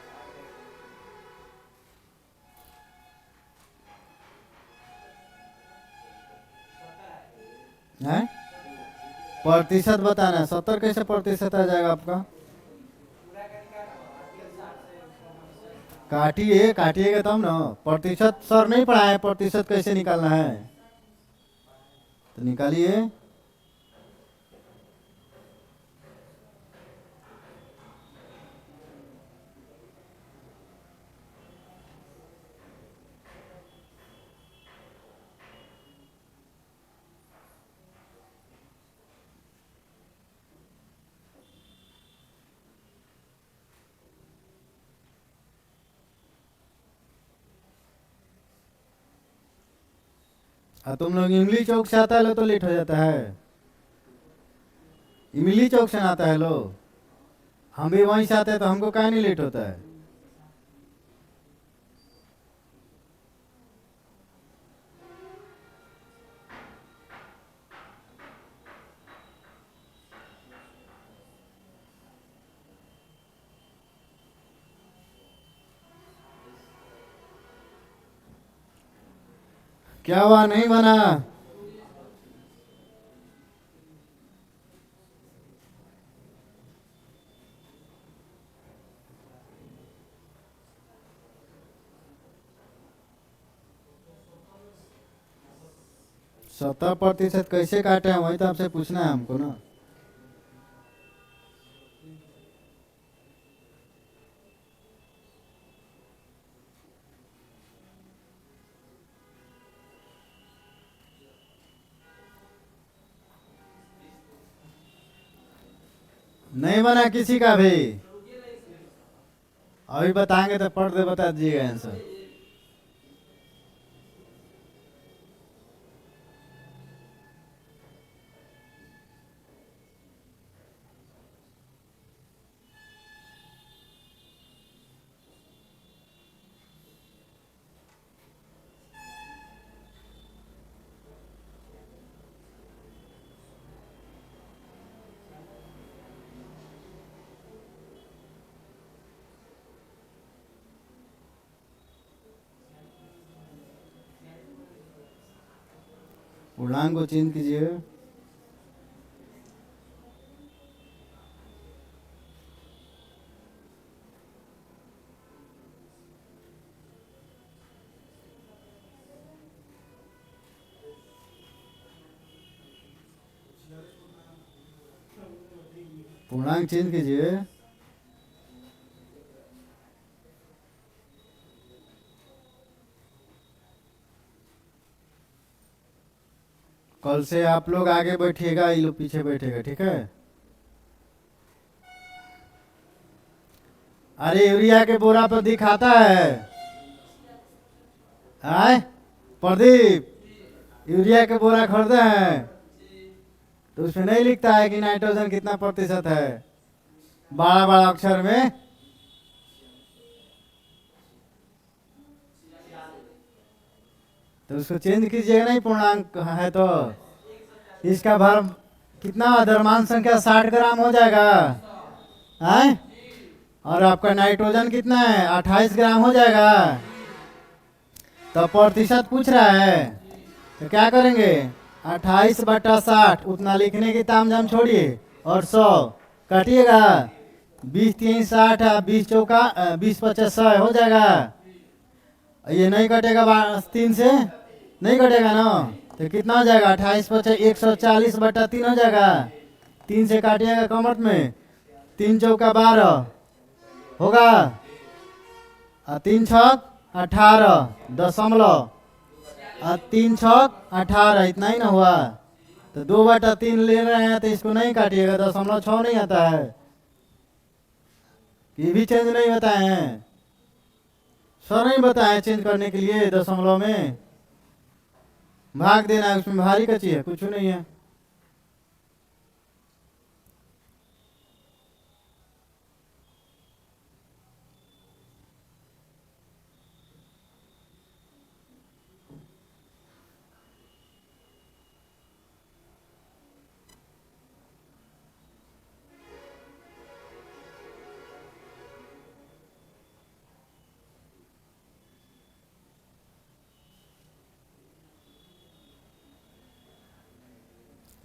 है प्रतिशत बताना है, 70 कैसे प्रतिशत आ जाएगा आपका। काटिए, काटिएगा तब ना। प्रतिशत सर नहीं पढ़ाए, प्रतिशत कैसे निकालना है, तो निकालिए। तुम लोग इमली चौक से आता है लो तो लेट हो जाता है। इमली चौक से आता है लो, हम भी वहीं से आते हैं तो हमको क्या नहीं लेट होता है। क्या हुआ, नहीं बना। सत्तर प्रतिशत कैसे काटे हैं, वही तो आपसे पूछना है हमको ना। नहीं बना किसी का भी, अभी बताएंगे तो पढ़ दे, बता दीजिएगा आंसर। पूर्णांक को चेंज कीजिए। पूर्णांक चेंज कीजिए। कल से आप लोग आगे बैठिएगा, ये लोग पीछे बैठेगा, ठीक है। अरे यूरिया के बोरा पर दिखाता है, आए प्रदीप, यूरिया के बोरा खरीदे हैं तो उसमें नहीं लिखता है कि नाइट्रोजन कितना प्रतिशत है, बड़ा बड़ा अक्षर में। तो उसको चेंज कीजिएगा, नहीं पूर्णांक है तो। इसका भार कितना, द्रव्यमान संख्या 60 ग्राम हो जाएगा, आए। और आपका नाइट्रोजन कितना है, 28 ग्राम हो जाएगा। तो प्रतिशत पूछ रहा है, तो क्या करेंगे, 28/60 उतना लिखने की तामझाम छोड़िए, और 100 काटिएगा, 20 3 60 है, 20 चौका 20 50 100 हो जाएगा। ये नहीं कटेगा, 3 से नहीं कटेगा ना, तो कितना हो जाएगा, 28 50 140/3 हो जाएगा। 3 से काटिएगा कमर में, 3 चौका 12 होगा, 3 छक 18 3 छक 18, इतना ही ना हुआ। तो 2/3 ले रहे हैं, तो इसको नहीं काटिएगा, 0.6 नहीं आता है, ये भी चेंज नहीं बताए हैं, सर नहीं बताए चेंज करने के लिए। दशमलव में भाग देना है, उसमें भारी कची है, कुछ नहीं है।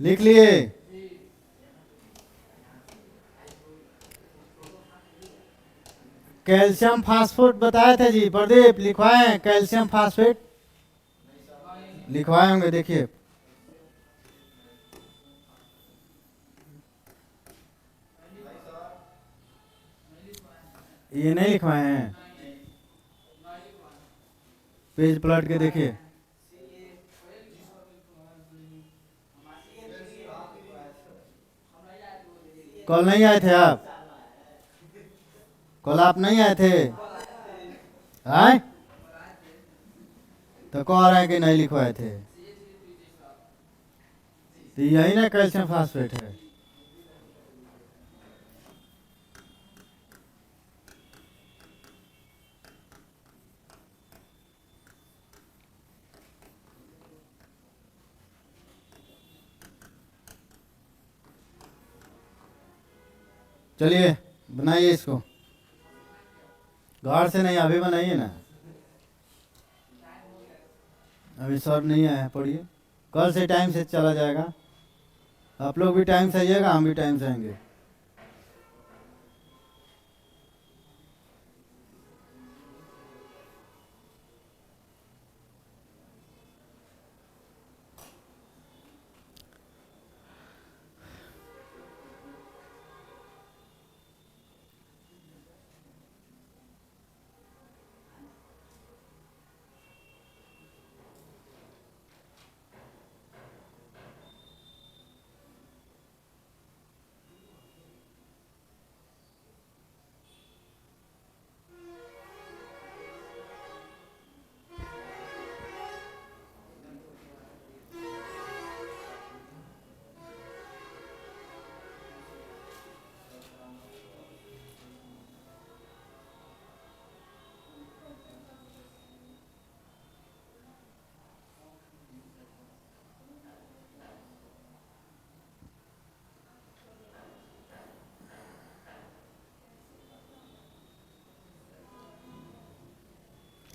लिख लिए, कैल्शियम फास्फेट बताए थे जी प्रदीप, लिखवाए कैल्शियम फास्फेट, लिखवाए होंगे, देखिए। ये नहीं लिखवाए हैं, पेज पलट के देखिए। कल नहीं आए थे आप, कल आप नहीं आए थे, आए तो कह रहे हैं कि नहीं लिखवाए थे, तो यही ना कैल्शियम फास्फेट है। चलिए बनाइए इसको, घर से नहीं, अभी बनाइए ना, अभी सर नहीं आया है, पढ़िए, कल से टाइम से चला जाएगा। आप लोग भी टाइम से आइएगा, हम भी टाइम से आएंगे।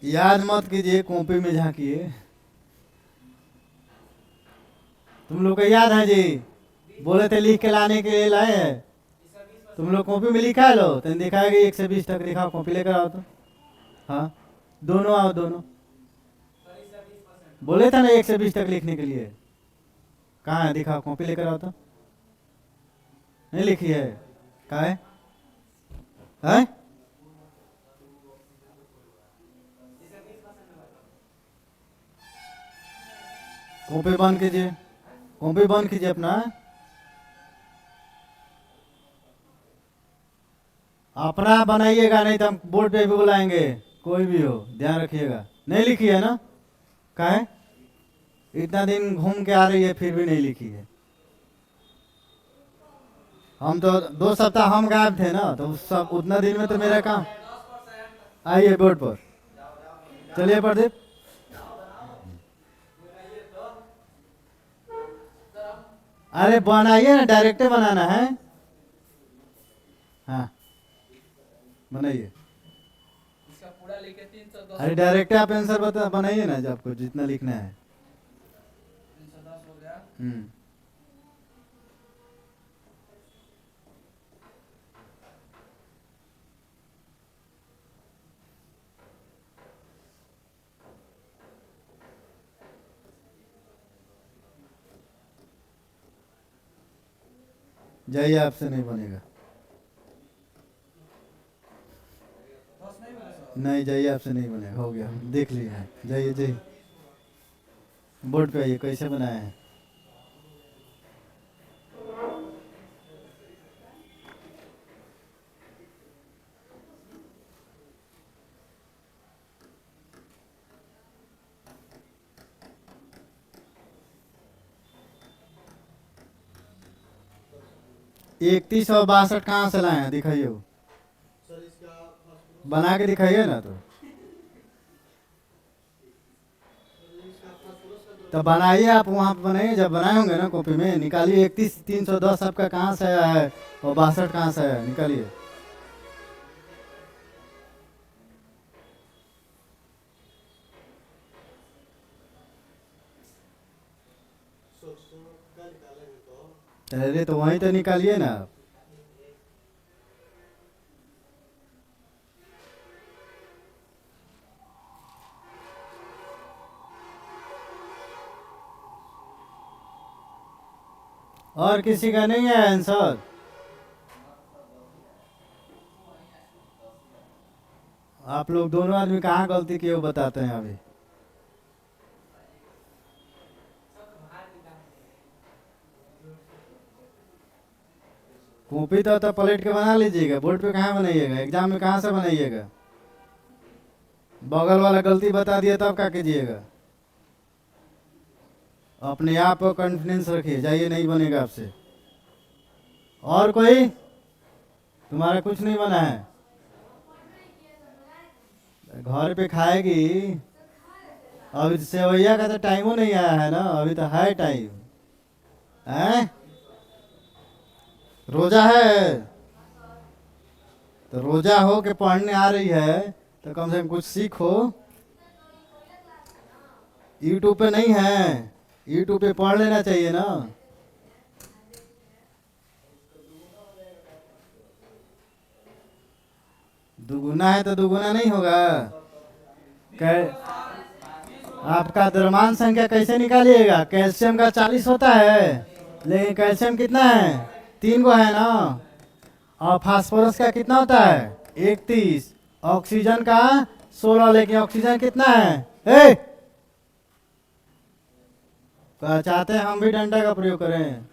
याद मत कीजिए, कॉपी में झांकिए। तुम लोग को याद है जी, बोले थे लिख के लाने के लिए, लाए हैं? तुम लोग कॉपी में लिखा है? लो तो दिखाया कि 120 तक लिखा, कॉपी लेकर आओ तो। हाँ दोनों आओ, दोनों। बोले था ना 120 तक लिखने के लिए, कहाँ है? दिखाओ, कॉपी लेकर आओ तो। नहीं लिखी है? कहाँ है? हैं? कॉपी बंद कीजिए, कॉपी बंद कीजिए अपना। अपना बनाइएगा, नहीं तो हम बोर्ड पे भी बुलाएंगे, कोई भी हो, ध्यान रखिएगा। नहीं लिखी है ना? कहाँ है? इतना दिन घूम के आ रही है फिर भी नहीं लिखी है। हम तो 2 सप्ताह हम गायब थे ना, तो उस सब उतना दिन में तो मेरा काम। आइए बोर्ड पर, चलिए प्रदीप। अरे बनाइए ना, डायरेक्ट बनाना है। हाँ बनाइए। अरे डायरेक्ट आप आंसर बता, बनाइए ना, जब आपको जितना लिखना है। 310 हो गया। जाइए, आपसे नहीं बनेगा। नहीं जाइए, आपसे नहीं बनेगा, हो गया, देख लिया है। जाइए जाइए, बोर्ड पे आइए, कैसे बनाया है। इकतीस और 62 कहाँ से लाए हैं? दिखाइए, वो बना के दिखाइए ना। तो बनाइए, आप वहाँ पे बनाइए, जब बनाए होंगे ना कॉपी में, निकालिए। 31 310 आपका कहाँ से आया है और 62 कहाँ से आया है, निकालिए। अरे तो वहीं तो निकालिए ना आप। और किसी का नहीं है आंसर? आप लोग दोनों आदमी कहाँ गलती किए वो बताते हैं अभी। कॉपी तो पलट के बना लीजिएगा, बोर्ड पे कहाँ बनाइएगा, एग्जाम में कहाँ से बनाइएगा। बगल वाला गलती बता दिया तब क्या कीजिएगा। अपने आप को कॉन्फिडेंस रखिए, जाइए, नहीं बनेगा आपसे। और कोई? तुम्हारा कुछ नहीं बना है? घर पे खाएगी। अभी तो सेवैया का तो टाइम नहीं आया है ना, अभी तो है टाइम है। रोजा है तो रोजा हो के पढ़ने आ रही है तो कम से कम कुछ सीखो। यूट्यूब पे नहीं है, यूट्यूब पे पढ़ लेना चाहिए ना। दुगुना है तो दुगुना नहीं होगा। आपका द्रव्यमान संख्या कैसे निकालिएगा? कैल्शियम का 40 होता है, लेकिन कैल्शियम कितना है? 3 गो है ना। और फास्फोरस का कितना होता है? 31। ऑक्सीजन का 16, लेकिन ऑक्सीजन कितना है? चाहते हैं हम भी डंडा का प्रयोग करें?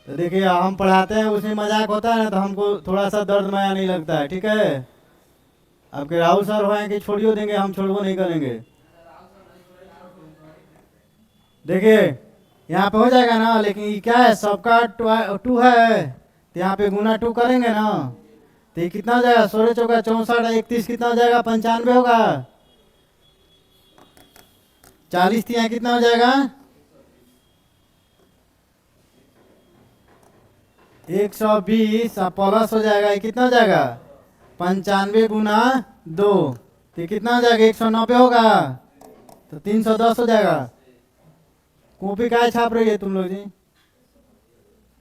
तो देखिए, हम पढ़ाते हैं, उसमें मजाक होता है ना, तो हमको थोड़ा सा दर्द माया नहीं लगता है, ठीक है। आपके राहुल सर होए कि छोड़ियो देंगे, हम छोड़ो नहीं करेंगे। देखिए यहाँ पे हो जाएगा ना, लेकिन ये क्या है, सबका 2 है, तो यहाँ पे गुना 2 करेंगे ना, तो ये कितना हो जाएगा? 16 चौका 64, 31 कितना हो जाएगा? 95 होगा। 40 यहाँ कितना हो जाएगा? 120 प्लस हो जाएगा, ये कितना हो जाएगा? 95 गुना 2, तो कितना हो जाएगा? 190 होगा, तो 310 हो जाएगा। कॉपी काहे छाप रही है तुम लोग जी?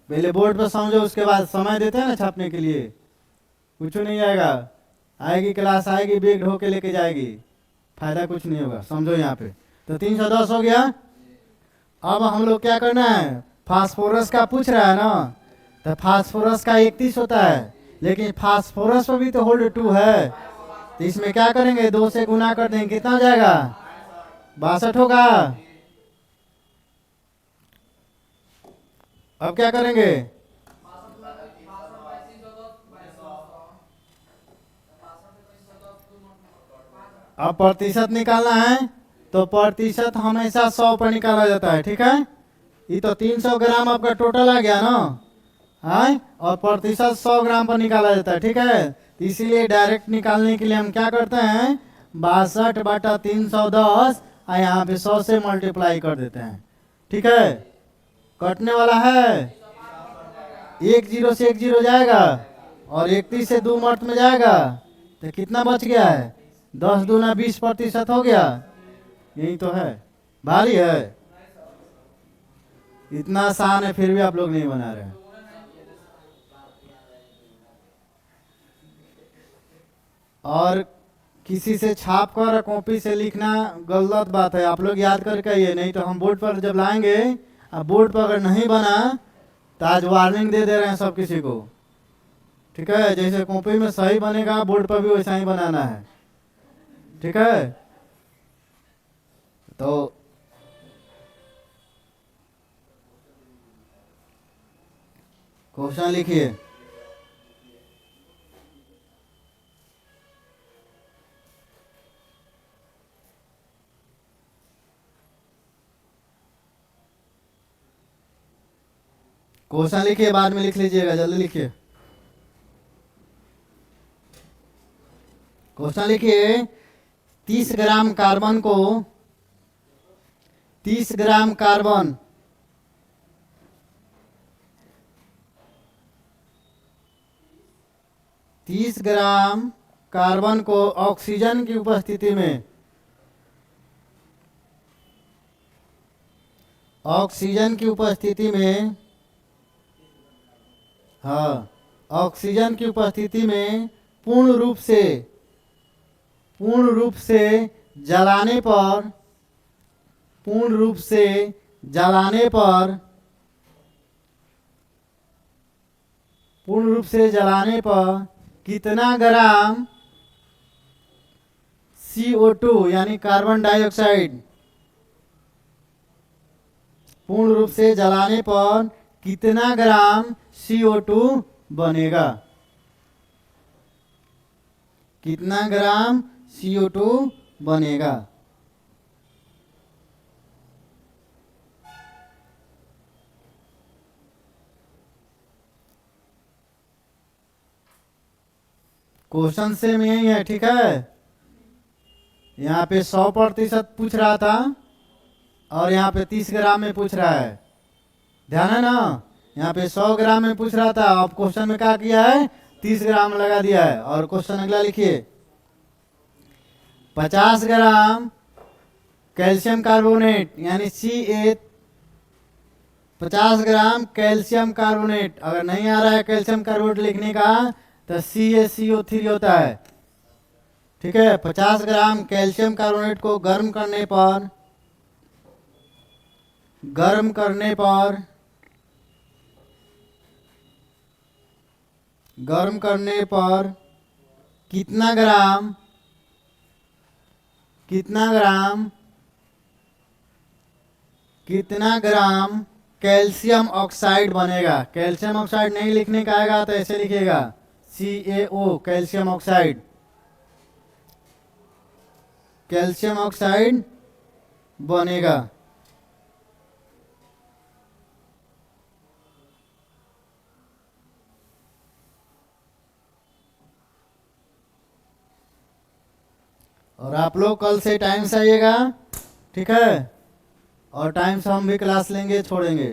पहले बोर्ड पर समझो, उसके बाद समय देते हैं ना छापने के लिए। कुछ नहीं आएगा, आएगी क्लास आएगी, बैग ढो के लेके जाएगी, फायदा कुछ नहीं होगा। समझो यहाँ पे तो 310 हो गया। अब हम लोग क्या करना है, फास्फोरस का पूछ रहा है ना, तो फास्फोरस का 31 होता है, लेकिन फास्फोरस पर भी तो होल्ड 2 है, तो इसमें क्या करेंगे, 2 से गुना कर देंगे, कितना हो जाएगा, 62 होगा। अब क्या करेंगे, अब प्रतिशत निकालना है, तो प्रतिशत हमेशा 100 पर निकाला जाता है, ठीक है। ये तो 300 ग्राम आपका टोटल आ गया ना, है, और प्रतिशत 100 ग्राम पर निकाला जाता है, ठीक है। इसीलिए डायरेक्ट निकालने के लिए हम क्या करते हैं, 62/310 और यहाँ पे 100 से मल्टीप्लाई कर देते हैं, ठीक है। कटने वाला है, 1 0 से 1 0 जाएगा, और 31 से 2 मर्त में जाएगा, तो कितना बच गया है, 10 दूना 20% हो गया। यही तो है, भारी है, इतना आसान है, फिर भी आप लोग नहीं बना रहे हैं। और किसी से छाप कर कॉपी से लिखना गलत बात है, आप लोग याद करके आइए, नहीं तो हम बोर्ड पर जब लाएंगे, अब बोर्ड पर अगर नहीं बना तो आज वार्निंग दे रहे हैं सब किसी को, ठीक है। जैसे कॉपी में सही बनेगा, बोर्ड पर भी वैसा ही बनाना है, ठीक है। तो क्वेश्चन लिखिए, क्वेश्चन लिखिए, बाद में लिख लीजिएगा, जल्दी लिखिए। क्वेश्चन लिखिए, 30 ग्राम कार्बन को 30 ग्राम कार्बन 30 ग्राम कार्बन को ऑक्सीजन की उपस्थिति में, ऑक्सीजन की उपस्थिति में, हाँ, ऑक्सीजन की उपस्थिति में पूर्ण रूप से जलाने पर, पूर्ण रूप से जलाने पर, पूर्ण रूप से जलाने पर कितना ग्राम CO2 यानी कार्बन डाइऑक्साइड, पूर्ण रूप से जलाने पर कितना ग्राम CO2 बनेगा, कितना ग्राम CO2 बनेगा। क्वेश्चन सेम यही है, ठीक है। यहाँ पे 100% पूछ रहा था, और यहाँ पे 30 ग्राम में पूछ रहा है, ध्यान है ना। यहाँ पे 100 ग्राम में पूछ रहा था, अब क्वेश्चन में क्या किया है, 30 ग्राम लगा दिया है। और क्वेश्चन अगला लिखिए, 50 ग्राम कैल्शियम कार्बोनेट यानी Ca, 50 ग्राम कैल्शियम कार्बोनेट, अगर नहीं आ रहा है कैल्शियम कार्बोनेट लिखने का तो CaCO3 होता है, ठीक है। 50 ग्राम कैल्शियम कार्बोनेट को गर्म करने पर, गर्म करने पर, गर्म करने पर कितना ग्राम, कितना ग्राम, कितना ग्राम कैल्शियम ऑक्साइड बनेगा। कैल्शियम ऑक्साइड नहीं लिखने का आएगा तो ऐसे लिखिएगा, CaO calcium oxide, calcium oxide बनेगा। और आप लोग कल से टाइम से आइएगा, ठीक है। और टाइम से हम भी क्लास लेंगे, छोड़ेंगे।